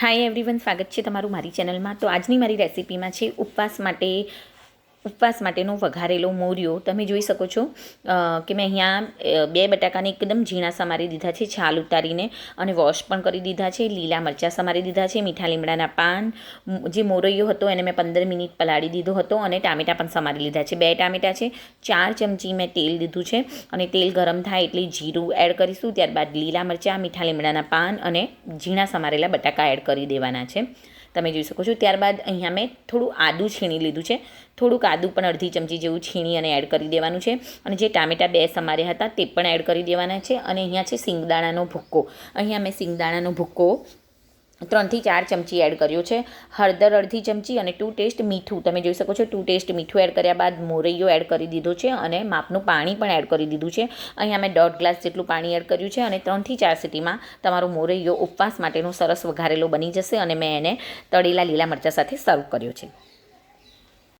Hi everyone, સ્વાગત છે તમારું મારી ચેનલમાં. તો આજની મારી રેસિપીમાં છે ઉપવાસ માટેનો વઘારેલો મોરિયો. તમે જોઈ શકો છો કે મેં અહીંયા 2 બટાકાને એકદમ ઝીણા સમારી દીધા છે, છાલ ઉતારીને, અને વોશ પણ કરી દીધા છે. લીલા મરચાં સમારી દીધા છે, મીઠા લીમડાના પાન, જે મોરૈયો હતો એને મેં 15 મિનિટ પલાળી દીધો હતો, અને ટામેટાં પણ સમારી લીધા છે. 2 ટામેટાં છે, 4 ચમચી મેં તેલ દીધું છે, અને તેલ ગરમ થાય એટલે જીરું એડ કરીશું. ત્યારબાદ લીલા મરચાં, મીઠા લીમડાના પાન અને ઝીણા સમારેલા બટાકા એડ કરી દેવાના છે. તમે જોઈ શકો છો. ત્યારબાદ અહીંયા મેં થોડું આદું છીણી લીધું છે, થોડુંક આદું પણ અડધી ચમચી જેવું છીણી અને એડ કરી દેવાનું છે. અને જે ટામેટાં 2 સમાર્યા હતા તે પણ એડ કરી દેવાના છે. અને અહીંયા છે સિંગદાણાનો ભૂક્કો. અહીંયા મેં સિંગદાણાનો ભૂક્કો 3 થી 4 ચમચી એડ કર્યો છે. હળદર અડધી ચમચી અને 2 ટેસ્ટ મીઠું. તમે જોઈ શકો છો 2 ટેસ્ટ મીઠું એડ કર્યા બાદ મોરૈયો એડ કરી દીધો છે, અને માપનું પાણી પણ એડ કરી દીધું છે. અહીંયા મેં 1.5 ગ્લાસ જેટલું પાણી એડ કર્યું છે, અને 3 થી 4 સીટીમાં તમારો મોરૈયો ઉપવાસ માટેનો સરસ વઘારેલો બની જશે. અને મેં એને તળેલા લીલા મરચાં સાથે સર્વ કર્યો છે.